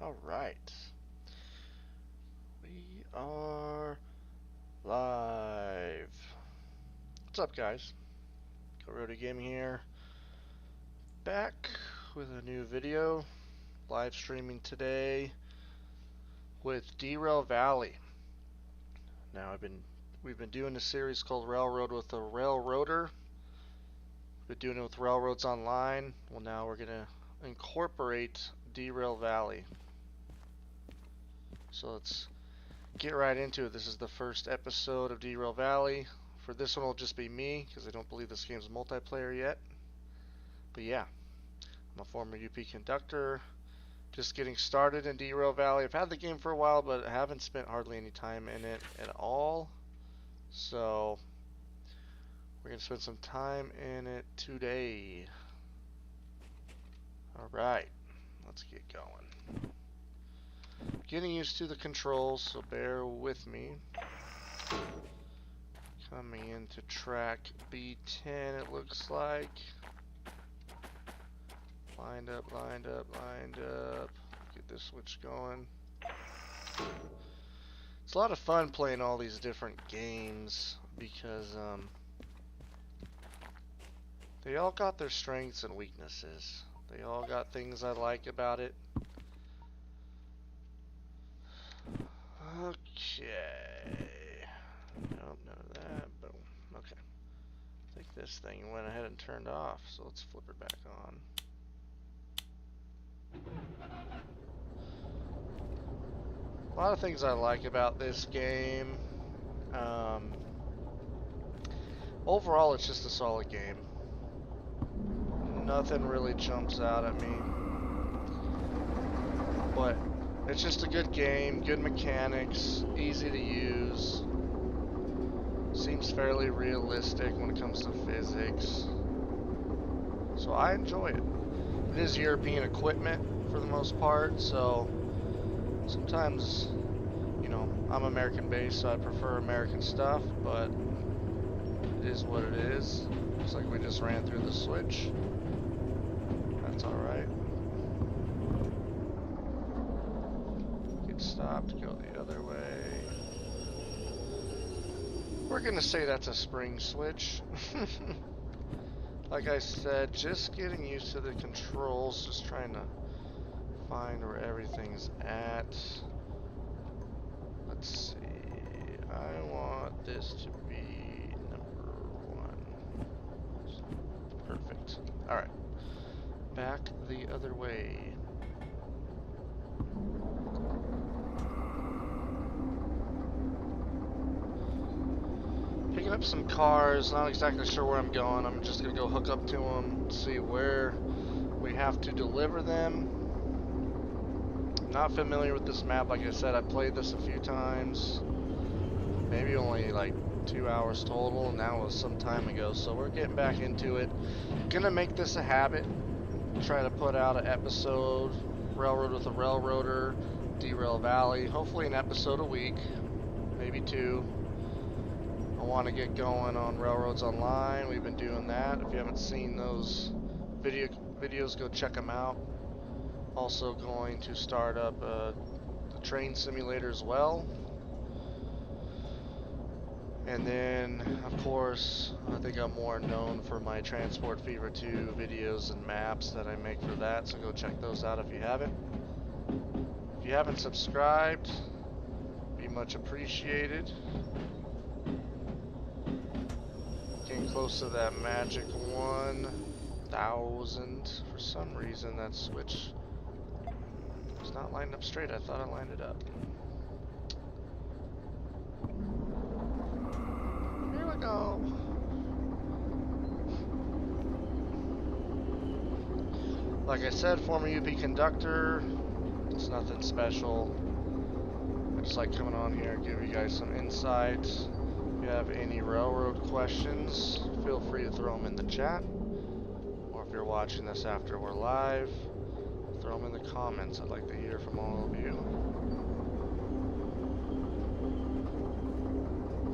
Alright. We are live. What's up, guys? Conductor Game here. Back with a new video. Live streaming today with Derail Valley. Now we've been doing a series called Railroad with a Railroader. We've been doing it with Railroads Online. Well, now we're gonna incorporate Derail Valley. So let's get right into it. This is the first episode of Derail Valley. For this one, it'll just be me because I don't believe this game's multiplayer yet. But yeah, I'm a former UP conductor, just getting started in Derail Valley. I've had the game for a while, but I haven't spent hardly any time in it at all. So we're gonna spend some time in it today. Alright, let's get going. Getting used to the controls, so bear with me. Coming into track B10, it looks like. Lined up, lined up, lined up. Get this switch going. It's a lot of fun playing all these different games because they all got their strengths and weaknesses. They all got things I like about it. Okay. Nope, none of that. Boom. Okay. I think this thing went ahead and turned off, so let's flip it back on. A lot of things I like about this game. Overall, it's just a solid game. Nothing really jumps out at me. But it's just a good game, good mechanics, easy to use. Seems fairly realistic when it comes to physics. So I enjoy it. It is European equipment for the most part, so sometimes, you know, I'm American based, so I prefer American stuff, but it is what it is. Looks like we just ran through the switch. That's alright. Stop to go the other way. We're gonna say that's a spring switch. Like I said, just getting used to the controls, just trying to find where everything's at. Let's see. I want this to be number 1. Perfect. Alright. Back the other way. Picking up some cars, not exactly sure where I'm going. I'm just gonna go hook up to them, see where we have to deliver them. Not familiar with this map, like I said. I played this a few times, maybe only like 2 hours total, and that was some time ago, so we're getting back into it. Gonna make this a habit, try to put out an episode, Railroad with a Railroader, Derail Valley, hopefully an episode a week, maybe 2. I want to get going on Railroads Online. We've been doing that. If you haven't seen those videos, go check them out. Also going to start up the train simulator as well. And then, of course, I think I'm more known for my Transport Fever 2 videos and maps that I make for that, so go check those out if you haven't. If you haven't subscribed, be much appreciated. Getting close to that magic 1,000. For some reason, that switch was not lined up straight. I thought I lined it up. Here we go. Like I said, former UP conductor. It's nothing special. I just like coming on here and give you guys some insight. If you have any railroad questions, feel free to throw them in the chat, or if you're watching this after we're live, throw them in the comments. I'd like to hear from all of you.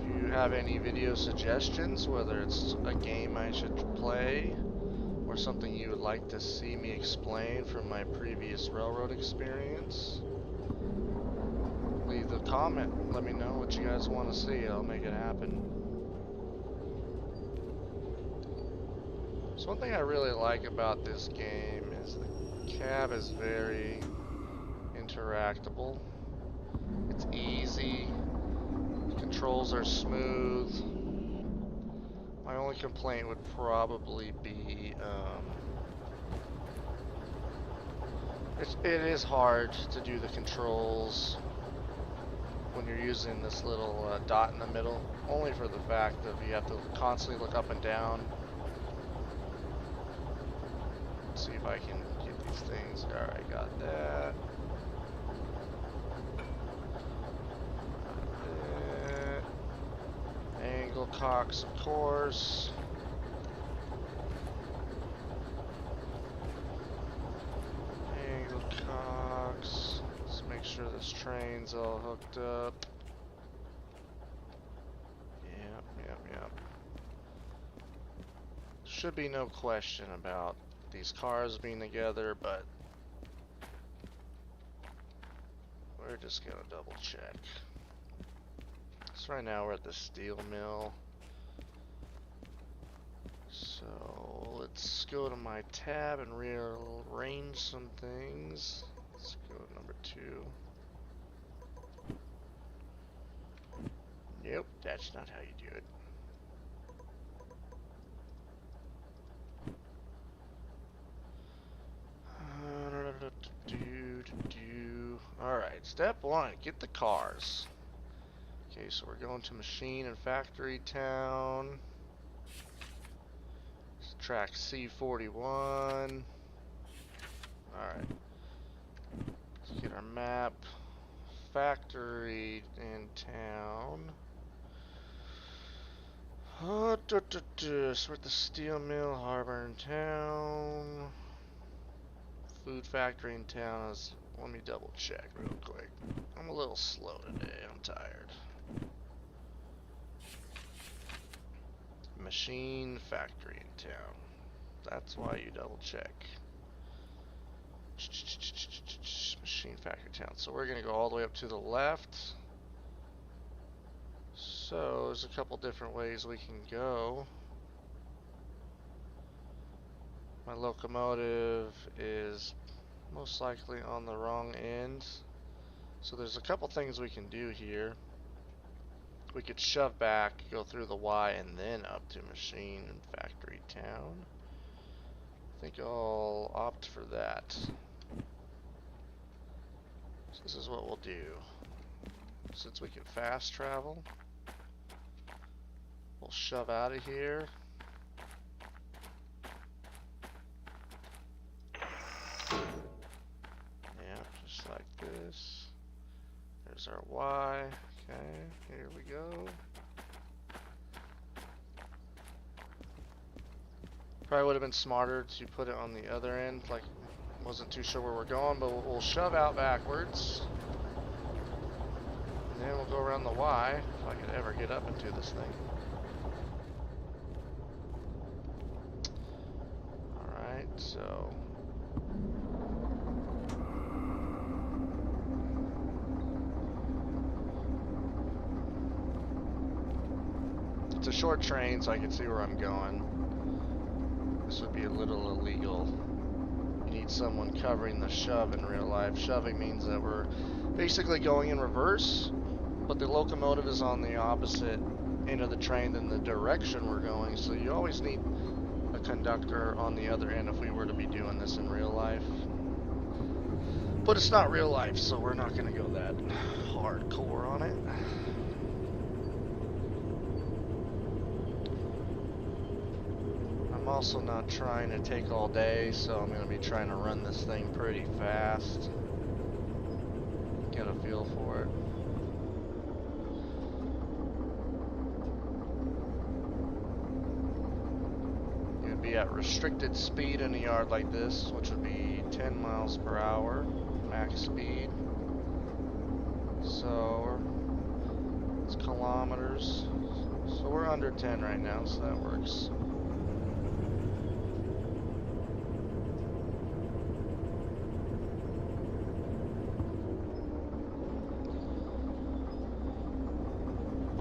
If you have any video suggestions, whether it's a game I should play or something you would like to see me explain from my previous railroad experience, leave a comment. Let me know what you guys want to see. I'll make it happen. So one thing I really like about this game is the cab is very interactable. It's easy. The controls are smooth. My only complaint would probably be it is hard to do the controls when you're using this little dot in the middle, only for the fact that you have to constantly look up and down. Let's see if I can get these things. Alright, got that. Angle cocks, of course. Angle cocks. Let's make sure this train's all hooked up. Yep. Should be no question about these cars being together, but we're just gonna double check. So right now we're at the steel mill. So let's go to my tab and rearrange some things. Let's go to number 2. Nope, that's not how you do it. Alright, step 1, get the cars. Okay, so we're going to machine and factory town. Track C41. Alright. Let's get our map. Factory in town. So we're at the steel mill, harbor in town. Food factory in town is, let me double check real quick. I'm a little slow today, I'm tired. Machine factory in town. That's why you double check. Machine factory town. So we're gonna go all the way up to the left. So there's a couple different ways we can go. My locomotive is most likely on the wrong end. So there's a couple things we can do here. We could shove back, go through the Y, and then up to machine and factory town. I think I'll opt for that. So this is what we'll do. Since we can fast travel, we'll shove out of here. Yeah, just like this. There's our Y. Okay, here we go. Probably would have been smarter to put it on the other end, like wasn't too sure where we're going, but we'll shove out backwards. And then we'll go around the Y, if I could ever get up into this thing. Alright, so it's a short train, so I can see where I'm going. This would be a little illegal. You need someone covering the shove in real life. Shoving means that we're basically going in reverse, but the locomotive is on the opposite end of the train than the direction we're going, so you always need a conductor on the other end if we were to be doing this in real life. But it's not real life, so we're not going to go that hardcore on it. I'm also not trying to take all day, so I'm going to be trying to run this thing pretty fast. Get a feel for it. You'd be at restricted speed in a yard like this, which would be 10 miles per hour, max speed. So, it's kilometers. So we're under 10 right now, so that works.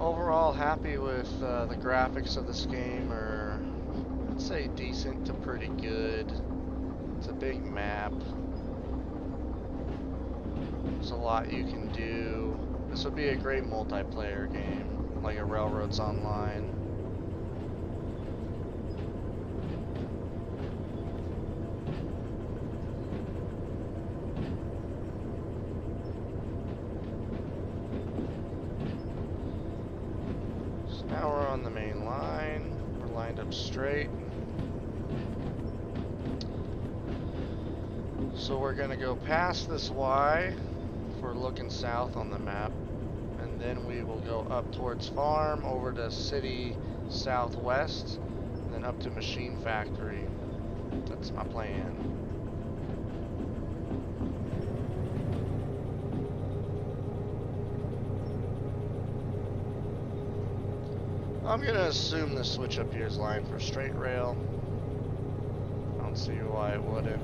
overall happy with the graphics of this game. Are, I'd say, decent to pretty good. It's a big map. There's a lot you can do. This would be a great multiplayer game, like a Railroads Online. So now we're on the main line. We're lined up straight. So we're gonna go past this Y if we're looking south on the map, and then we will go up towards farm, over to city southwest, and then up to machine factory. That's my plan. I'm gonna assume the switch up here is lined for straight rail. I don't see why it wouldn't.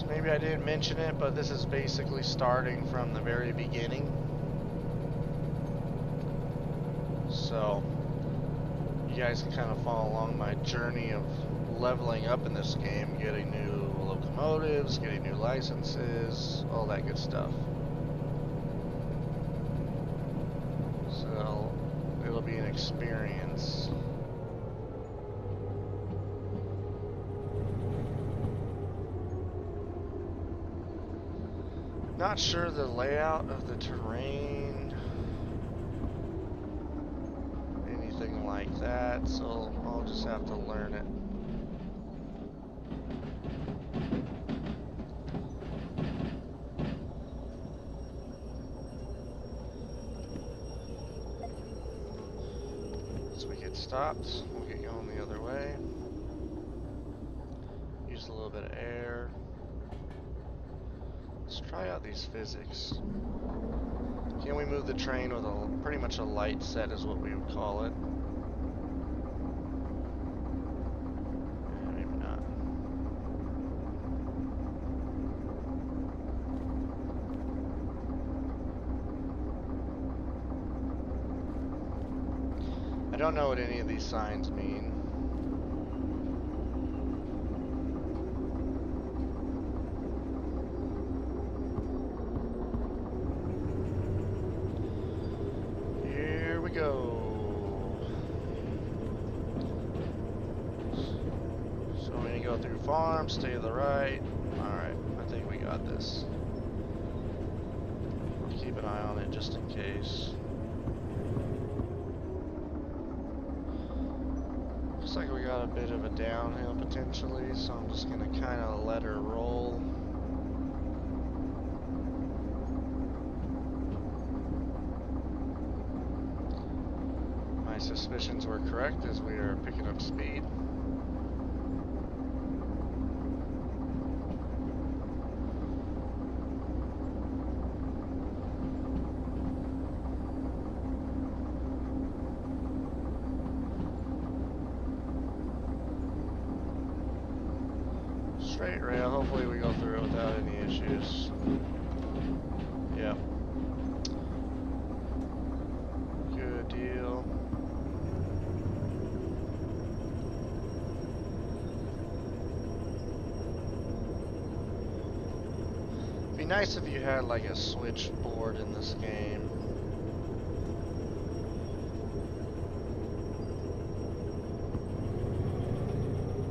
Maybe I didn't mention it, but this is basically starting from the very beginning. So you guys can kind of follow along my journey of leveling up in this game, getting new locomotives, getting new licenses, all that good stuff. So it'll be an experience. Not sure the layout of the terrain, anything like that, so I'll just have to learn it. Once we get stopped, we'll get going the other way. Use a little bit of air. Let's try out these physics. Can we move the train with a pretty much a light set is what we would call it. Yeah, maybe not. I don't know what any of these signs mean. Farm, stay to the right. Alright, I think we got this. I'll keep an eye on it just in case. Looks like we got a bit of a downhill potentially, so I'm just gonna kind of let her roll. My suspicions were correct as we are picking up speed. Straight rail, hopefully we go through it without any issues. Yep. Good deal. It'd be nice if you had like a switchboard in this game.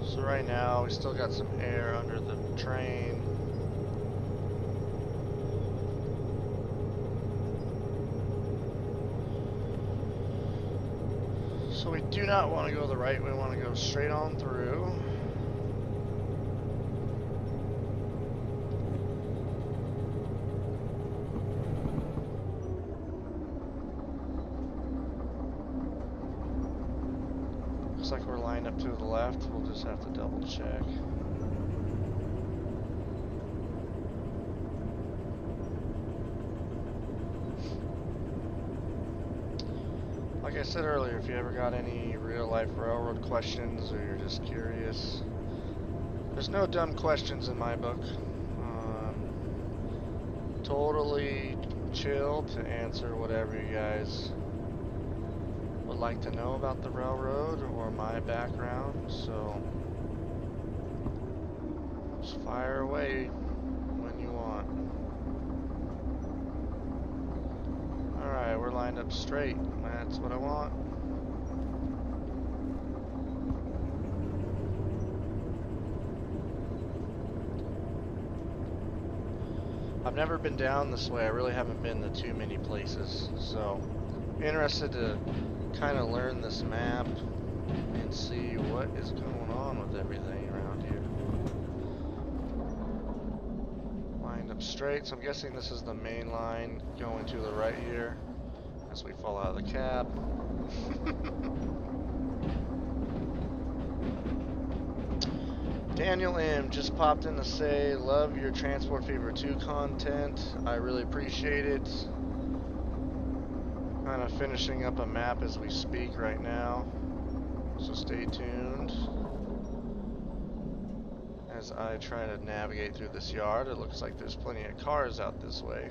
So right now we still got some air under the train. So we do not want to go the right, we want to go straight on through. Looks like we're lined up to the left. We'll just have to double check. Like I said earlier, if you ever got any real-life railroad questions or you're just curious, there's no dumb questions in my book. Totally chill to answer whatever you guys would like to know about the railroad or my background, so just fire away when you want. Alright, we're lined up straight. That's what I want. I've never been down this way. I really haven't been to too many places, so interested to kind of learn this map and see what is going on with everything around here. Lined up straight, so I'm guessing this is the main line going to the right here as we fall out of the cab. Daniel M. just popped in to say, love your Transport Fever 2 content. I really appreciate it. Kind of finishing up a map as we speak right now, so stay tuned as I try to navigate through this yard. It looks like there's plenty of cars out this way.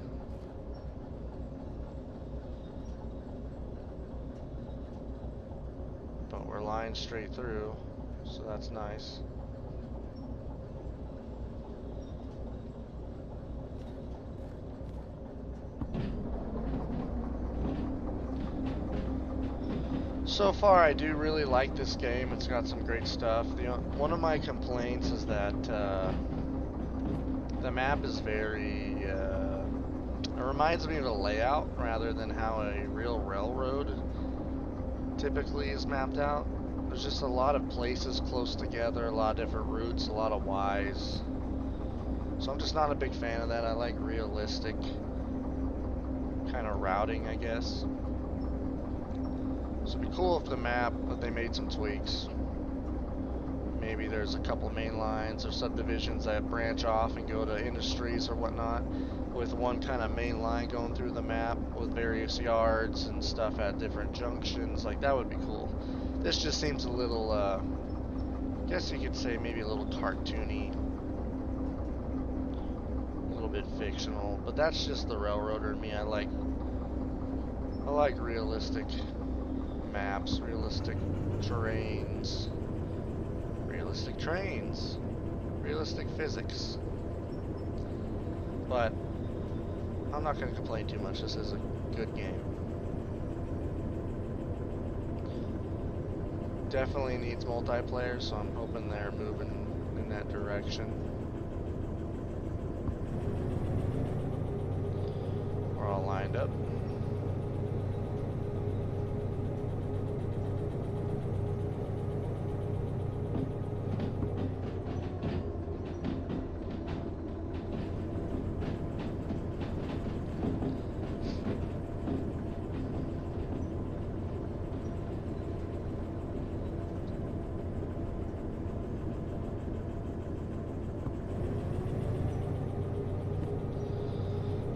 But we're lined straight through, so that's nice. So far, I do really like this game. It's got some great stuff. One of my complaints is that the map is very, it reminds me of a layout rather than how a real railroad typically is mapped out. There's just a lot of places close together, a lot of different routes, a lot of Ys. So I'm just not a big fan of that. I like realistic kind of routing, I guess. So it'd be cool if the map, that they made some tweaks. Maybe there's a couple main lines or subdivisions that branch off and go to industries or whatnot, with one kind of main line going through the map with various yards and stuff at different junctions. Like, that would be cool. This just seems a little, I guess you could say maybe a little cartoony, a little bit fictional, but that's just the railroader in me. I like realistic maps, realistic terrains, realistic trains, realistic physics. But I'm not going to complain too much. This is a good game. Definitely needs multiplayer, so I'm hoping they're moving in that direction. We're all lined up.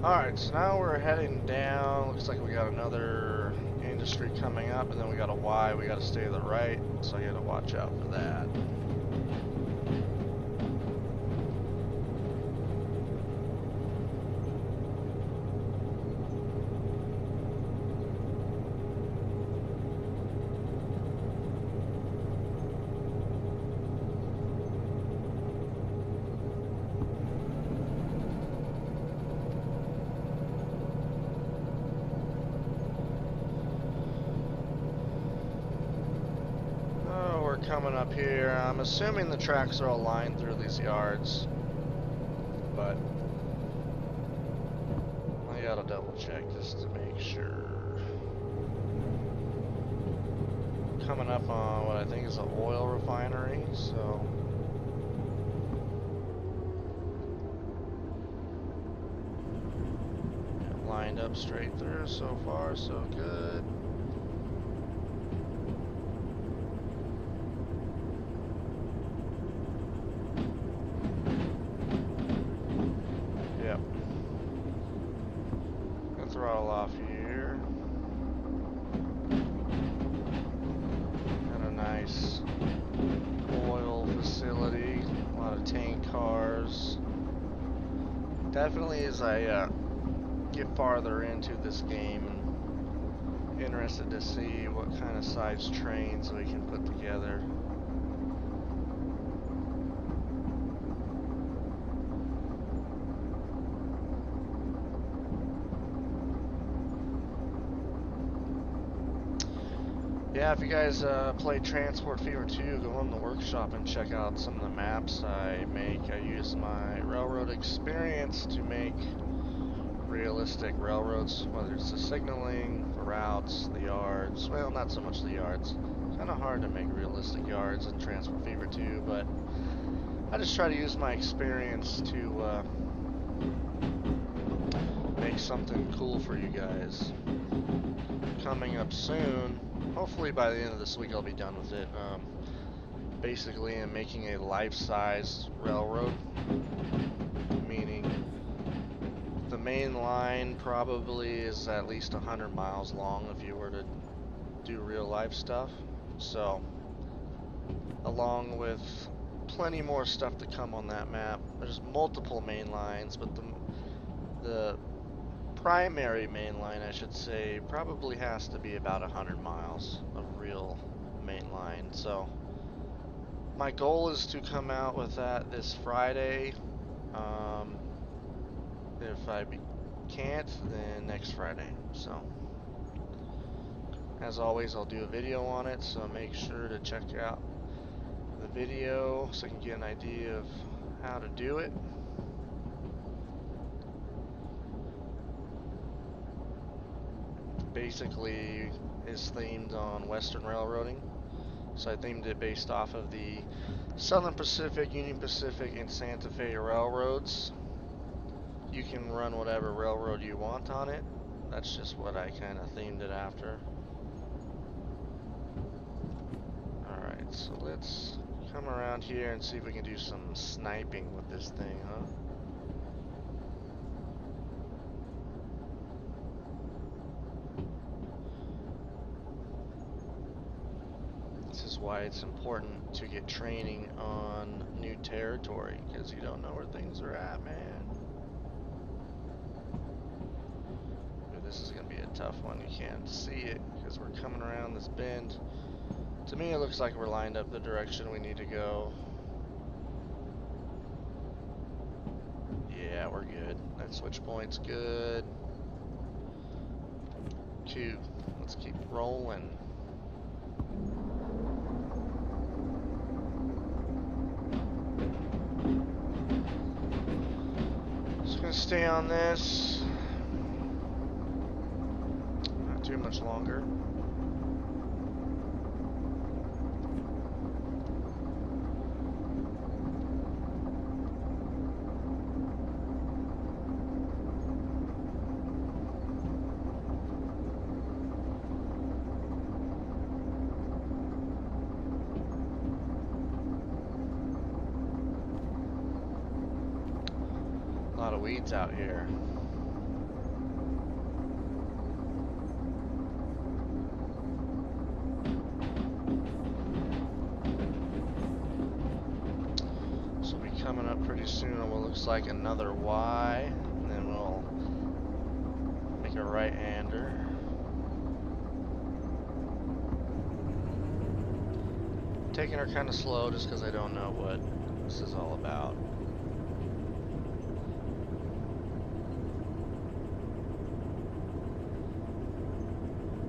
Alright, so now we're heading down. Looks like we got another industry coming up, and then we got a Y. We got to stay to the right, so I got to watch out for that. Coming up here, I'm assuming the tracks are all lined through these yards, but I gotta double check just to make sure. Coming up on what I think is an oil refinery, so lined up straight through. So far so good. Throttle off here. nice oil facility, a lot of tank cars. Definitely as I get farther into this game, interested to see what kind of size trains we can put together. Yeah, if you guys play Transport Fever 2, go in the workshop and check out some of the maps I make. I use my railroad experience to make realistic railroads, whether it's the signaling, the routes, the yards. Well, not so much the yards. It's kind of hard to make realistic yards in Transport Fever 2, but I just try to use my experience to make something cool for you guys. Coming up soon, hopefully by the end of this week I'll be done with it. Basically, I'm making a life-size railroad, meaning the main line probably is at least 100 miles long if you were to do real life stuff. So, along with plenty more stuff to come on that map, there's multiple main lines, but the primary main line, I should say, probably has to be about 100 miles of real main line. So my goal is to come out with that this Friday. If I can't, then next Friday. So as always, I'll do a video on it, so make sure to check out the video so you can get an idea of how to do it. Basically is themed on Western railroading, so I themed it based off of the Southern Pacific, Union Pacific, and Santa Fe railroads. You can run whatever railroad you want on it. That's just what I kind of themed it after. Alright, so let's come around here and see if we can do some sniping with this thing, huh? This is why it's important to get training on new territory, because you don't know where things are at, man. Ooh, this is going to be a tough one. You can't see it because we're coming around this bend. To me, it looks like we're lined up the direction we need to go. Yeah, we're good. That switch point's good. 2. Let's keep rolling. Just gonna stay on this. Not too much longer. A lot of weeds out here. So we'll be coming up pretty soon on what looks like another Y, and then we'll make a right-hander. Taking her kind of slow just because I don't know what this is all about.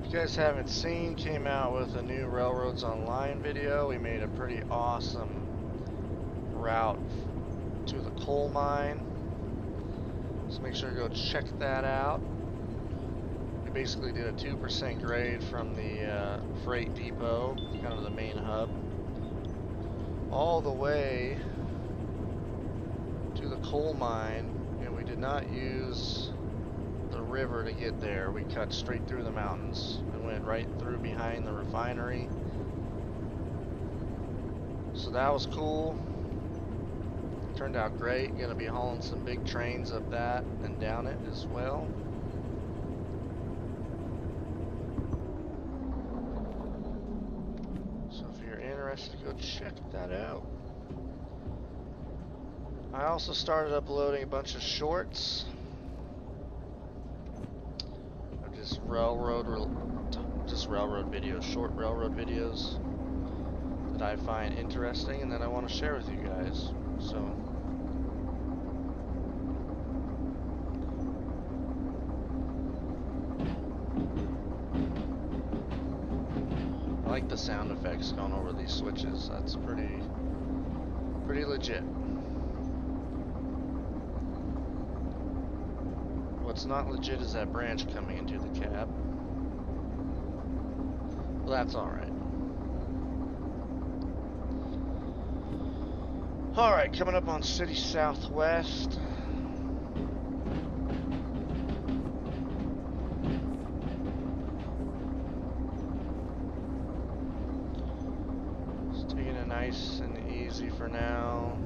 If you guys haven't seen, came out with a new Railroads Online video. We made a pretty awesome route to the coal mine, so make sure to go check that out. We basically did a 2% grade from the freight depot, kind of the main hub, all the way to the coal mine, and we did not use the river to get there. We cut straight through the mountains and went right through behind the refinery. So that was cool. Turned out great. Gonna be hauling some big trains up that and down it as well. So if you're interested, go check that out. I also started uploading a bunch of shorts. Just railroad videos, short railroad videos that I find interesting and that I want to share with you guys. So I like the sound effects going over these switches. That's pretty legit. What's not legit is that branch coming into the cab. Well, that's alright. Alright, coming up on City Southwest. Just taking it nice and easy for now.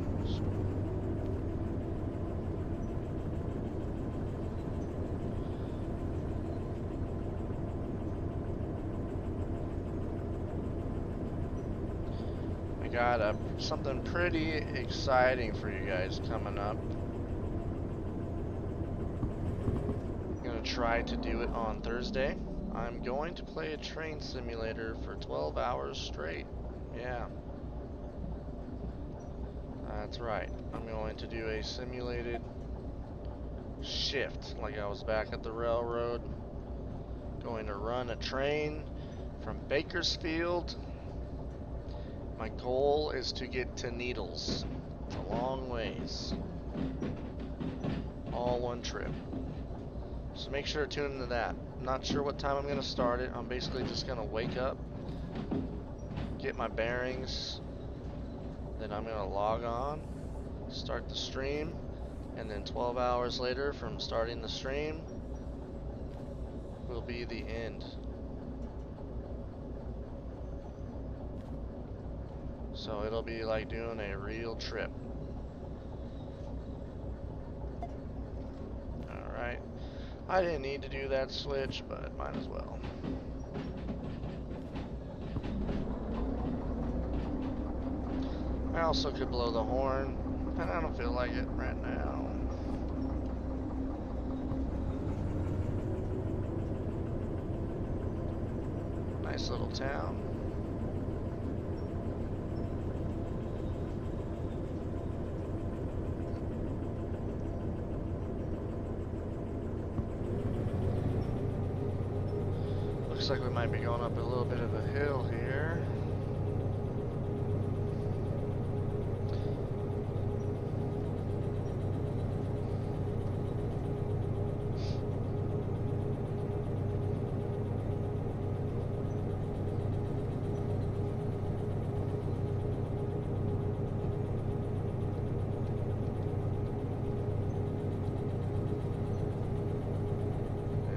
Got something pretty exciting for you guys coming up. I'm gonna try to do it on Thursday. I'm going to play a train simulator for 12 hours straight. Yeah, that's right. I'm going to do a simulated shift like I was back at the railroad. Going to run a train from Bakersfield. My goal is to get to Needles. It's a long ways. All one trip. So make sure to tune into that. I'm not sure what time I'm going to start it. I'm basically just going to wake up, get my bearings, then I'm going to log on, start the stream, and then 12 hours later from starting the stream will be the end. So it'll be like doing a real trip. Alright. I didn't need to do that switch, but might as well. I also could blow the horn, and I don't feel like it right now. Nice little town. Looks like we might be going up a little bit of a hill here.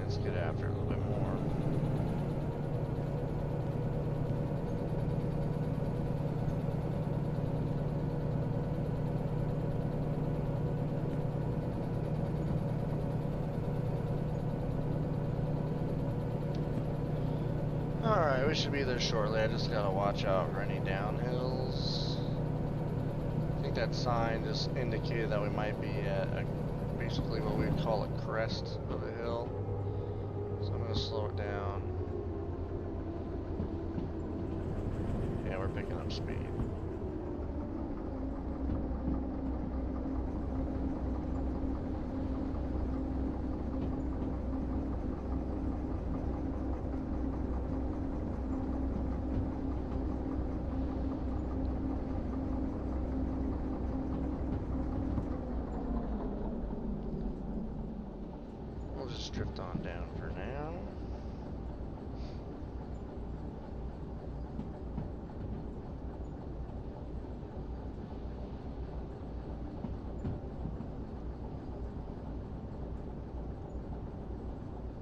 Let's get after it a little bit more. Alright, we should be there shortly. I just gotta watch out for any downhills. I think that sign just indicated that we might be at basically what we'd call a crest of a hill. So I'm gonna slow it down. Yeah, we're picking up speed. Just drift on down for now.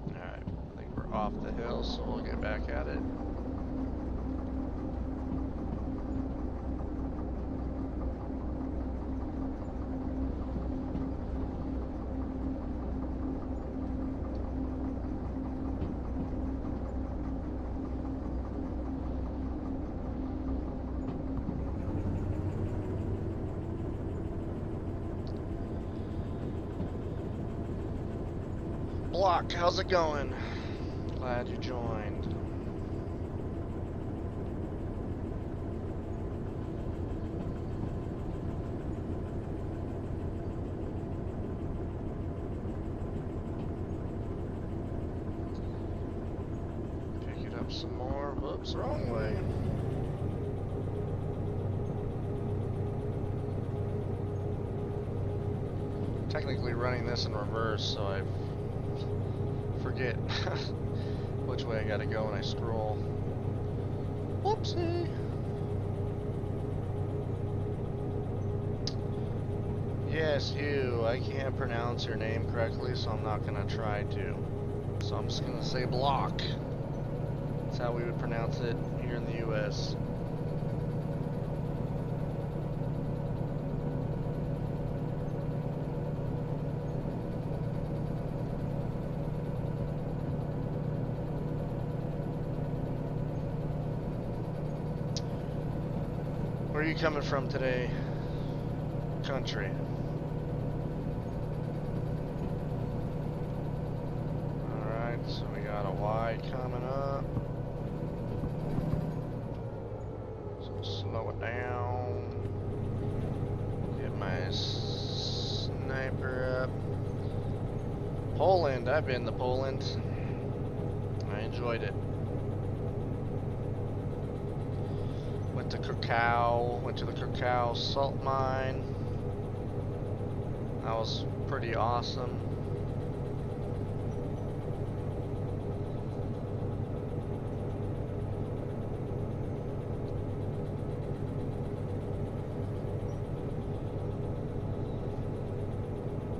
Alright, I think we're off the hill, so we'll get back at it. Block, how's it going? Glad you joined. Pick it up some more. Whoops, wrong way. Technically running this in reverse, so I forget which way I gotta go when I scroll. Whoopsie! Yes, you. I can't pronounce your name correctly, so I'm not gonna try to. So I'm just gonna say block. That's how we would pronounce it here in the US. Where are you coming from today, country? Alright, so we got a Y coming up. So slow it down. Get my sniper up. Poland, I've been to Poland. I enjoyed it. Went to Krakow, went to the Krakow salt mine. That was pretty awesome.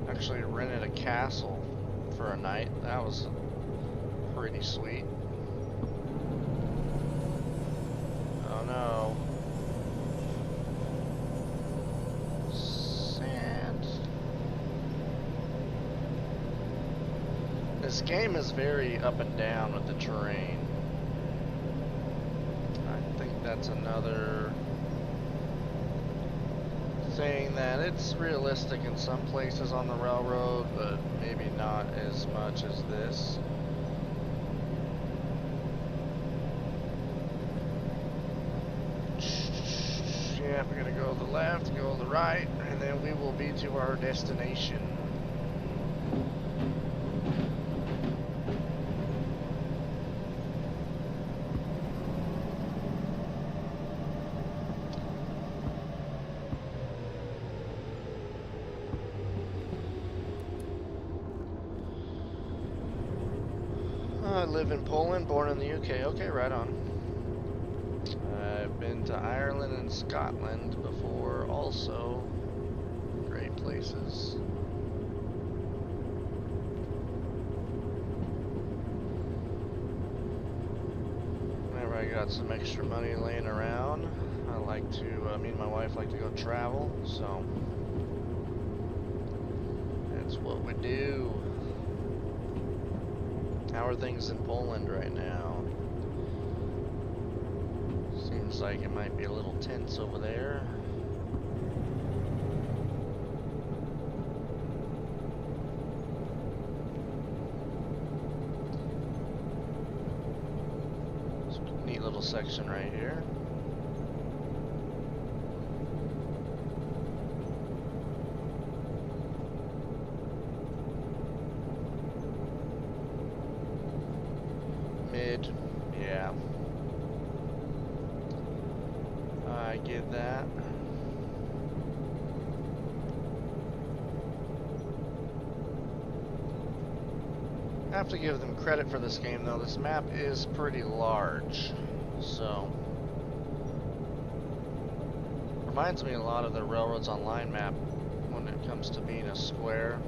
Actually rented a castle for a night. That was pretty sweet. Oh no. Sand. This game is very up and down with the terrain. I think that's another thing, that it's realistic in some places on the railroad, but maybe not as much as this. Yeah, we're gonna go to the left, go to the right, and then we will be to our destination. I live in Poland, born in the UK. Okay, right on. I've been to Ireland and Scotland before, also. Great places. Whenever I got some extra money laying around, I like to, me and my wife like to go travel, so that's what we do. How are things in Poland right now? Seems like it might be a little tense over there. Neat little section right here. Mid, yeah. I get that. I have to give them credit for this game though. This map is pretty large, so reminds me a lot of the Railroads Online map when it comes to being a square.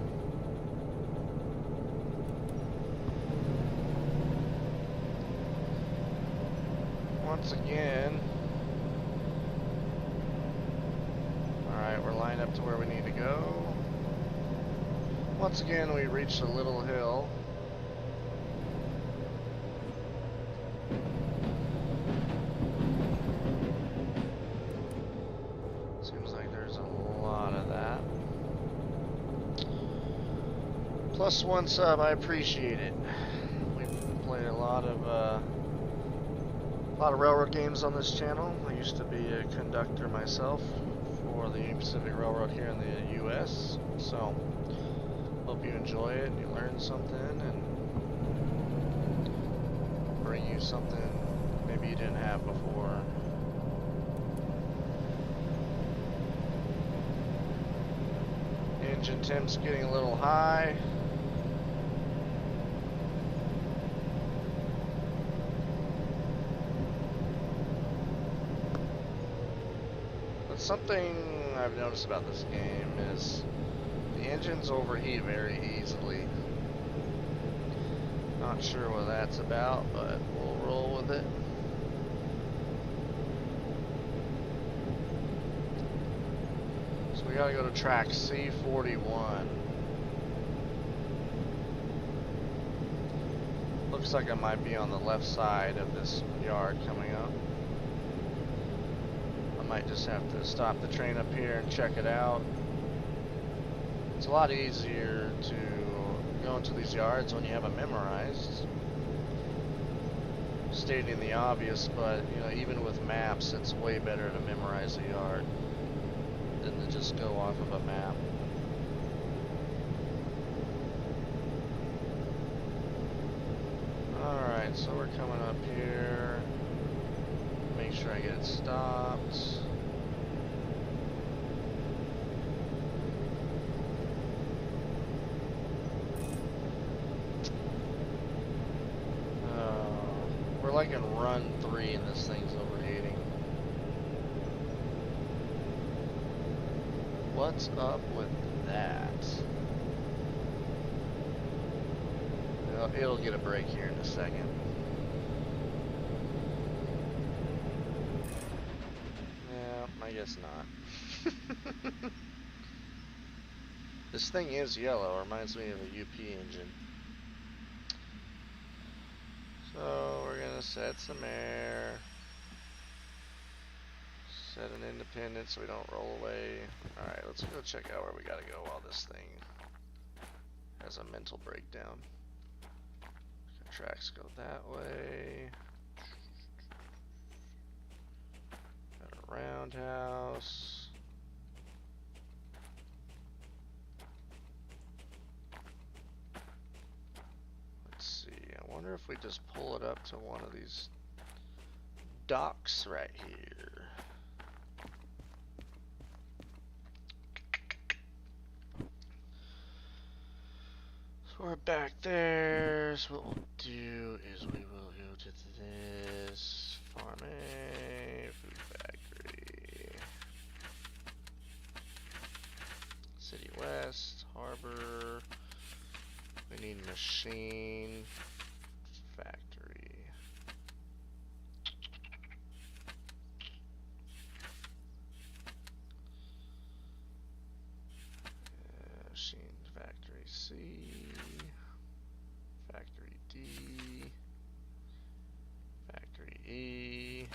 Once again, alright, we're lined up to where we need to go. Once again, we reached a little hill. Seems like there's a lot of that. +1 sub, I appreciate it. We've played a lot of railroad games on this channel. I used to be a conductor myself for the Union Pacific Railroad here in the U.S. So, hope you enjoy it and you learn something and bring you something maybe you didn't have before. Engine temp's getting a little high. But something I've noticed about this game is the engines overheat very easily. Not sure what that's about, but we'll roll with it. So we gotta go to track C41. Looks like I might be on the left side of this yard coming up. I might just have to stop the train up here and check it out. It's a lot easier to go into these yards when you have them memorized. Stating the obvious, but you know, even with maps, it's way better to memorize a yard than to just go off of a map. Alright, so we're coming up here. Make sure I get it stopped. We're like in run 3 and this thing's overheating. What's up with that? It'll get a break here in a second. Yeah, I guess not. This thing is yellow, reminds me of a UP engine. So we're gonna set some air. Set an independent so we don't roll away. Alright, let's go check out where we gotta go while this thing has a mental breakdown. Tracks go that way. Got a roundhouse. Let's see, I wonder if we just pull it up to one of these docks right here. So we're back there. So what we'll do is we will go to this farm A, food factory, City West, harbor. We need machine factory. Machine factory C, factory D, factory E.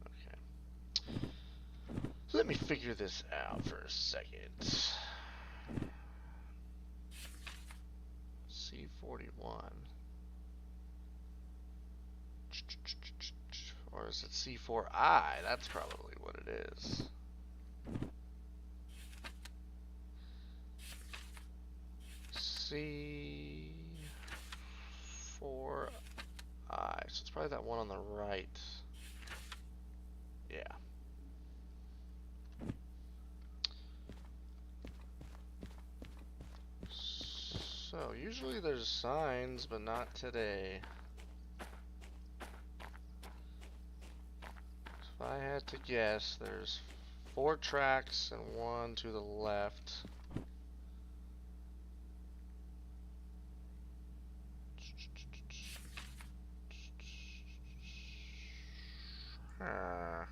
Okay. So let me figure this out for a second. C41. Or is it C4I? That's probably what it is. C4I. So it's probably that one on the right. Yeah. So usually there's signs, but not today. If I had to guess, there's 4 tracks and 1 to the left. The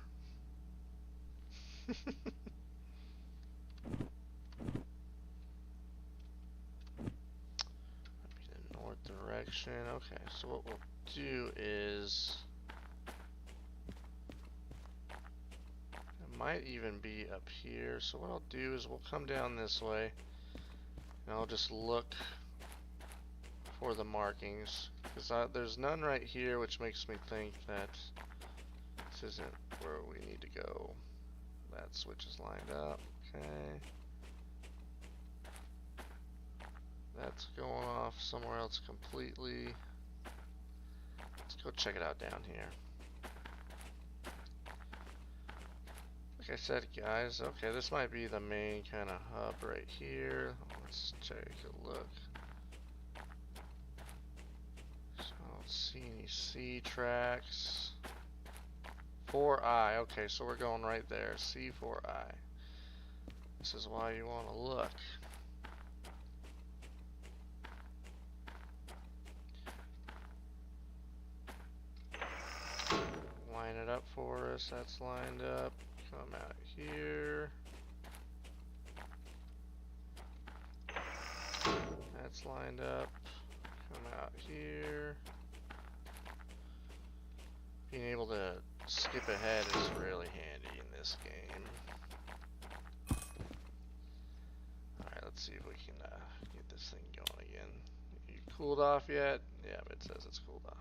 north direction. Okay, so what we'll do is it might even be up here. So what I'll do is we'll come down this way and I'll just look for the markings, because there's none right here, which makes me think that this isn't where we need to go. That switch is lined up. Okay. That's going off somewhere else completely. Let's go check it out down here. Like I said, guys, okay, this might be the main kind of hub right here. Let's take a look. So I don't see any C tracks. 4I, okay, so we're going right there. C4I. This is why you want to look. Line it up for us. That's lined up. Come out here. That's lined up. Come out here. Being able to skip ahead is really handy in this game. Alright, let's see if we can get this thing going again. You cooled off yet? Yeah, but it says it's cooled off.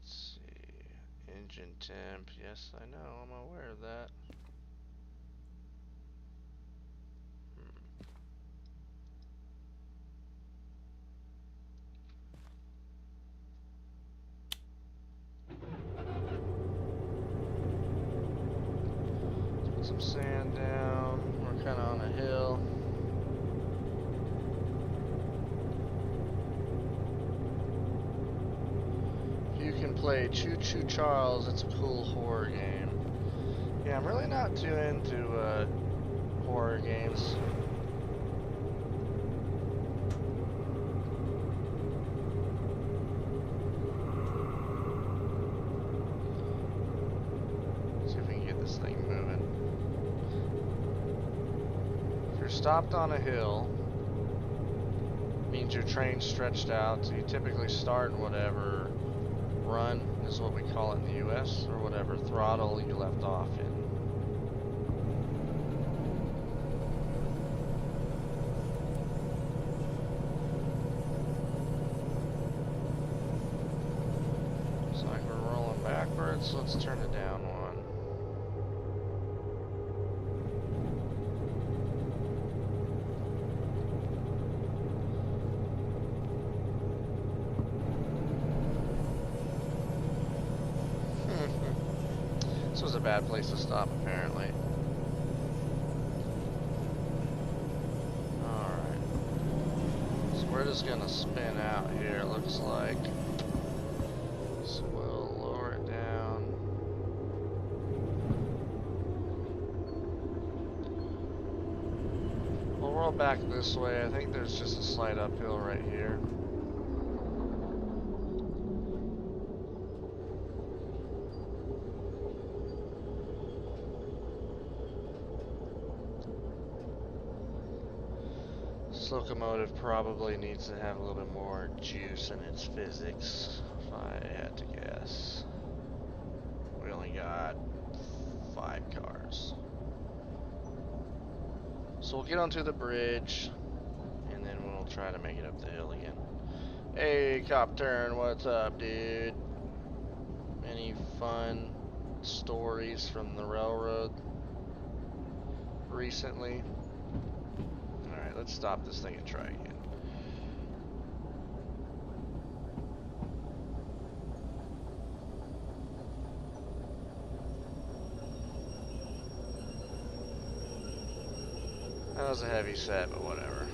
Let's see. Engine temp. Yes, I know. I'm aware of that. Some sand down. We're kind of on a hill. If you can play Choo Choo Charles, it's a cool horror game. Yeah, I'm really not too into horror games. See if we can get this thing moving. Stopped on a hill means your train's stretched out, so you typically start in whatever run is what we call it in the US, or whatever throttle you left off in. Looks like we're rolling backwards, so let's turn it down one. This was a bad place to stop, apparently. Alright. So we're just gonna spin out here, it looks like. So we'll lower it down. We'll roll back this way. I think there's just a slight uphill right here. Locomotive probably needs to have a little bit more juice in its physics, if I had to guess. We only got 5 cars. So we'll get onto the bridge, and then we'll try to make it up the hill again. Hey, Copturn, what's up, dude? Any fun stories from the railroad recently? Let's stop this thing and try again. That was a heavy set, but whatever.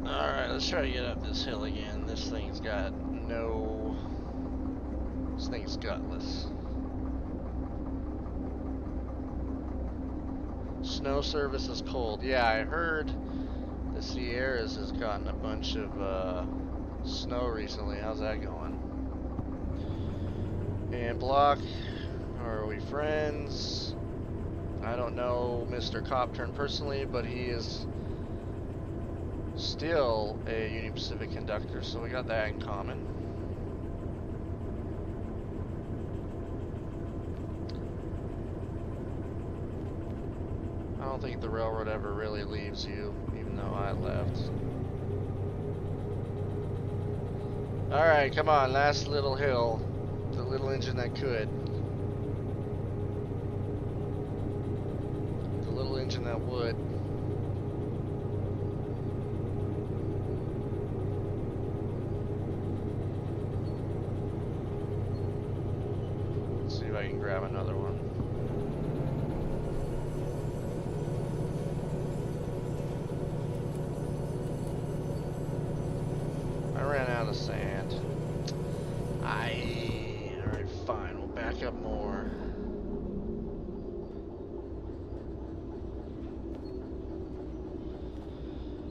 Alright, let's try to get up this hill again. This thing's got no... This thing's gutless. Snow service is cold. Yeah, I heard the Sierras has gotten a bunch of snow recently. How's that going? And Block, are we friends? I don't know Mr. Copturn personally, but he is Still a Union Pacific Conductor, so we got that in common. I don't think the railroad ever really leaves you, even though I left. Alright, come on, last little hill. The little engine that could. The little engine that would. Let's see if I can grab another one. I ran out of sand. Alright, fine, we'll back up more.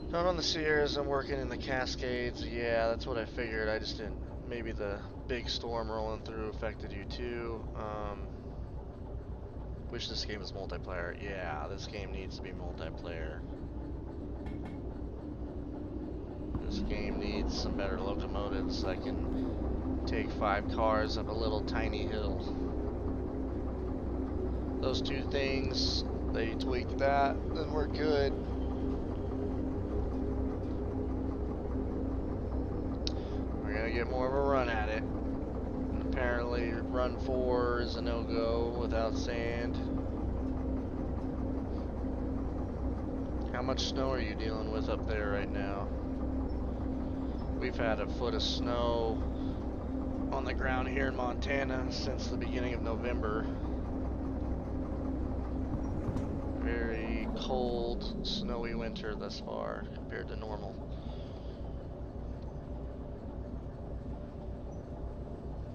I'm on the Sierras, I'm working in the Cascades. Yeah, that's what I figured. I just didn't. Maybe the big storm rolling through affected you too. Wish this game was multiplayer. Yeah, this game needs to be multiplayer. This game needs some better locomotives. I can take 5 cars up a little tiny hill. Those 2 things, they tweaked that, then we're good. We're gonna get more of a run at it. And apparently run 4 is a no-go without sand. How much snow are you dealing with up there right now? We've had a foot of snow on the ground here in Montana since the beginning of November. Very cold, snowy winter thus far compared to normal.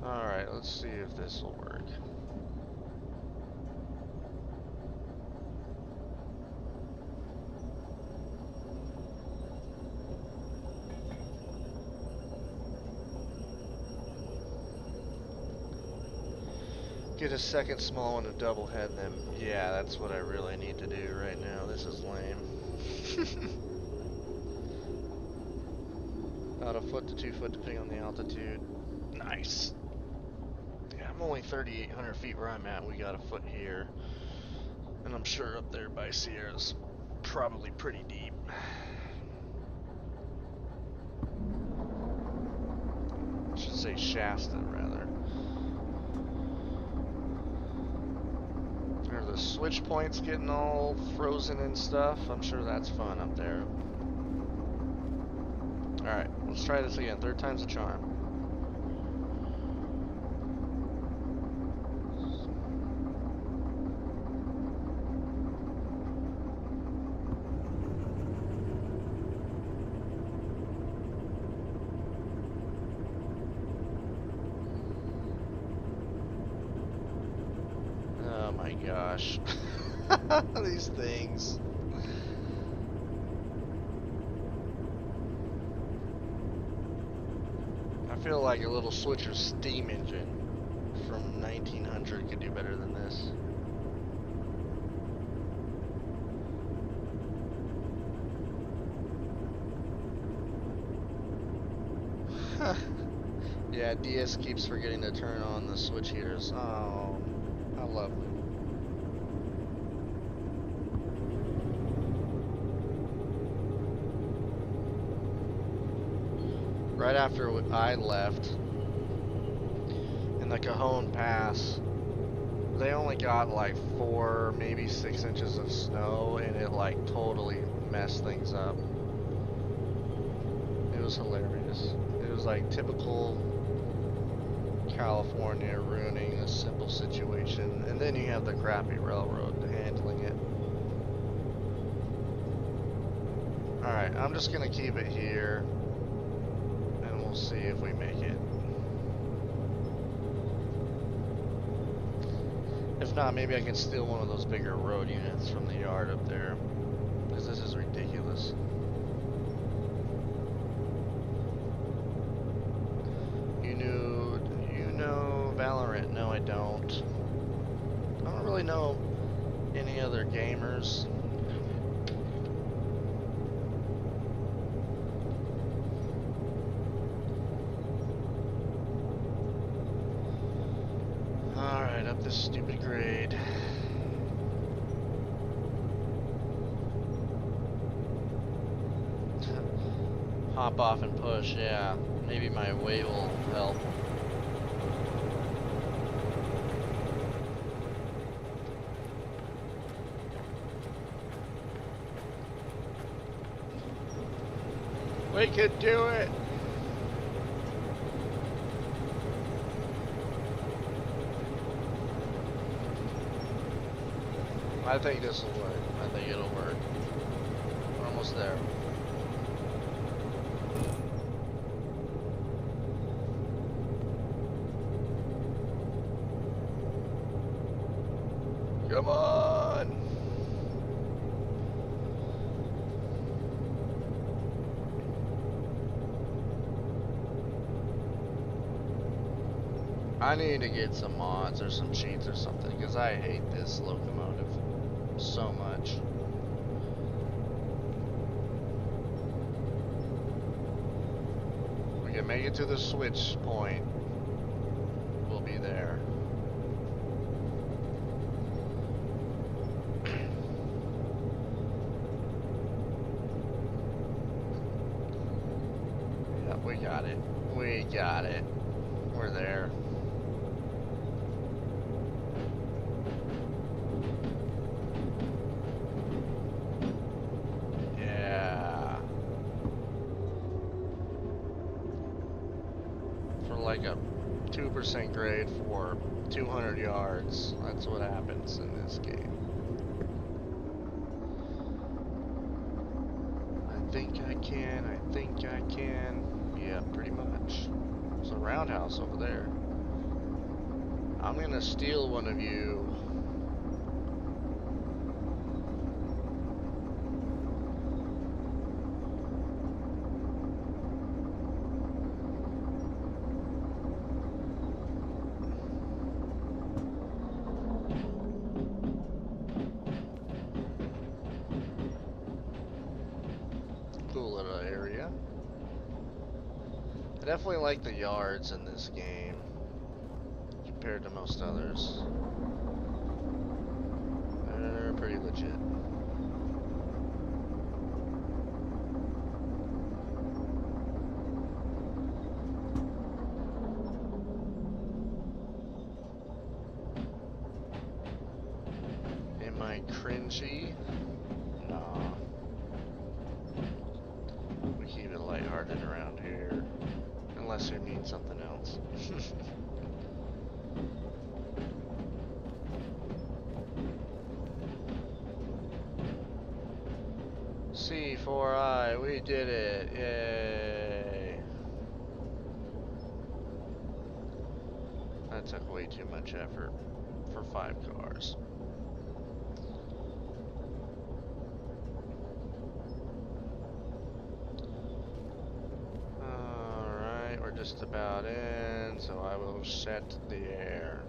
Alright, let's see if this will work. Get a second small one to double head them. Yeah, that's what I really need to do right now. This is lame. About a foot to 2 foot depending on the altitude. Nice. Yeah, I'm only 3,800 feet where I'm at. We got a foot here. And I'm sure up there by Sierra's probably pretty deep. I should say Shasta rather. Are the switch points getting all frozen and stuff? I'm sure that's fun up there. Alright, let's try this again. 3rd time's a charm. Oh my gosh. These things. I feel like a little switcher steam engine from 1900 could do better than this. Yeah, DS keeps forgetting to turn on the switch heaters. Oh, how lovely. Right after I left, in the Cajon Pass, they only got like 4, maybe 6 inches of snow, and it like totally messed things up. It was hilarious. It was like typical California ruining a simple situation, and then you have the crappy railroad handling it. Alright, I'm just gonna keep it here. We'll see if we make it. If not, maybe I can steal one of those bigger road units from the yard up there, because this is ridiculous. You know Valorant? No, I don't. I don't really know any other gamers. this stupid grade. Hop off and push, yeah. Maybe my weight will help. We could do it! I think this will work. I think it'll work. We're almost there. Come on! I need to get some mods or some cheats or something, because I hate this locomotive so much. We can make it to the switch point. We'll be there. Yep, we got it. We got it. We're there. Like a 2% grade for 200 yards. That's what happens in this game. I think I can. I think I can. Yeah, pretty much. There's a roundhouse over there. I'm gonna steal one of you. Cool little area. I definitely like the yards in this game compared to most others. They're pretty legit. Am I cringy? Nah. We keep it lighthearted around here. Unless you mean something else. C4I, we did it. Yay. That took way too much effort for 5 cars. Alright, we're just about in, so I will set the air.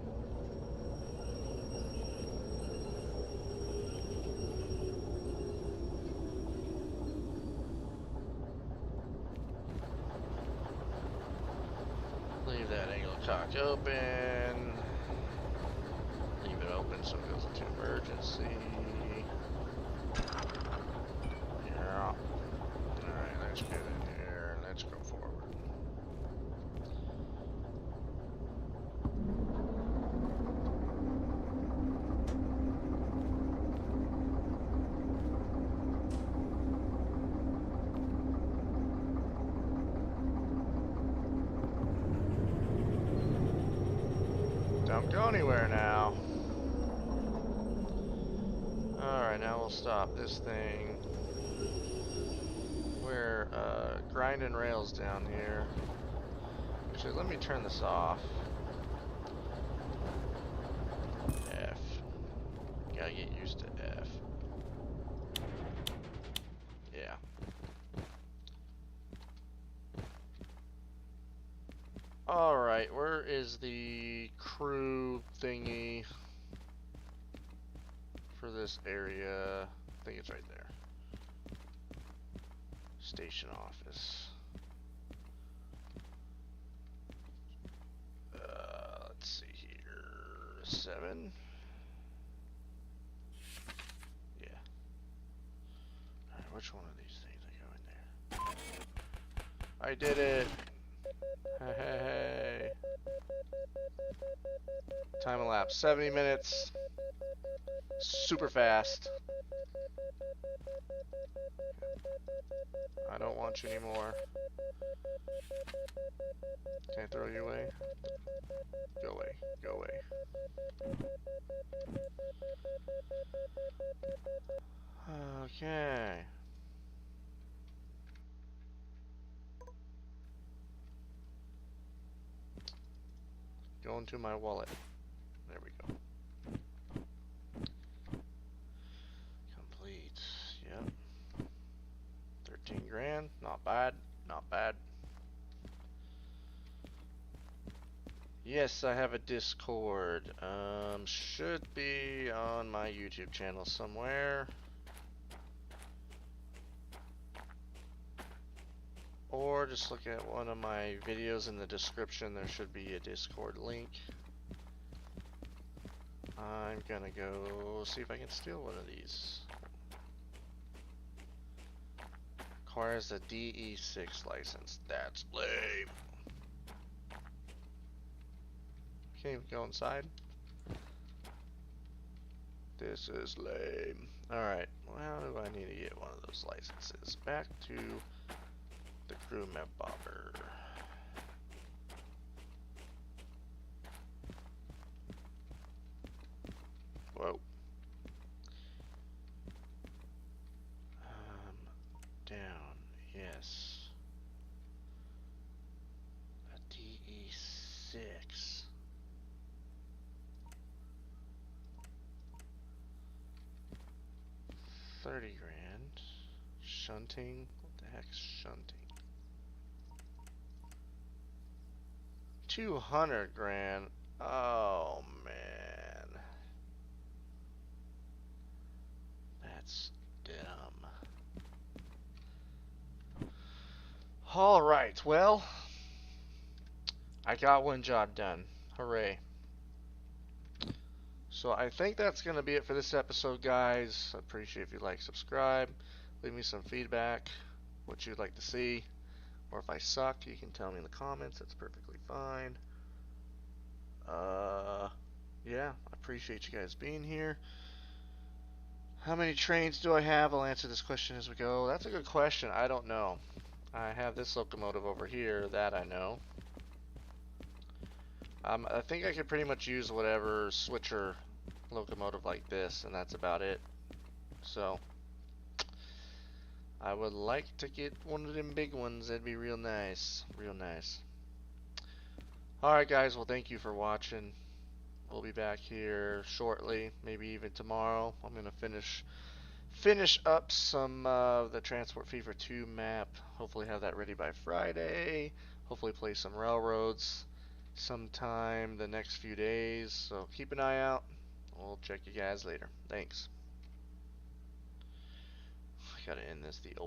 Leave that angle cock open. Leave it open so it goes into emergency. Yeah. Alright, let's get in here. Let's go forward. Don't go anywhere now. Alright, now we'll stop this thing. We're grinding rails down here. Actually, let me turn this off. F. Gotta get used to F. Yeah. Alright, where is the crew thingy for this area? I think it's right there. Station office. Let's see here. 7. Yeah. Alright, which one of these things I go in there? I did it! Hey. Time elapsed 70 minutes. Super fast. I don't want you anymore. Can't throw you away. Go away. Go away. Okay. Go into my wallet. There we go. Complete. Yep. 13 grand. Not bad. Not bad. Yes, I have a Discord. Should be on my YouTube channel somewhere. Or just look at one of my videos in the description. There should be a Discord link. I'm gonna go see if I can steal one of these. Car has a DE6 license. That's lame. Can't even go inside. This is lame. Alright, well, how do I need to get one of those licenses? Back to the crew map bobber. Whoa. Down, yes. A DE6. $30 grand. Shunting? What the heck's shunting? 200 grand. Oh man. That's dumb. Alright, well, I got one job done. Hooray. So I think that's going to be it for this episode, guys. I appreciate if you like, subscribe, leave me some feedback, what you'd like to see, or if I suck, you can tell me in the comments. That's perfectly fine. Yeah, I appreciate you guys being here. How many trains do I have? I'll answer this question as we go. That's a good question. I don't know. I have this locomotive over here, that I know. I think I could pretty much use whatever switcher locomotive like this, and that's about it. So I would like to get one of them big ones. That'd be real nice. Real nice. Alright guys, well thank you for watching. We'll be back here shortly, maybe even tomorrow. I'm gonna finish up some of the Transport Fever 2 map. Hopefully have that ready by Friday. Hopefully play some railroads sometime the next few days. So keep an eye out. We'll check you guys later. Thanks. I gotta end this the old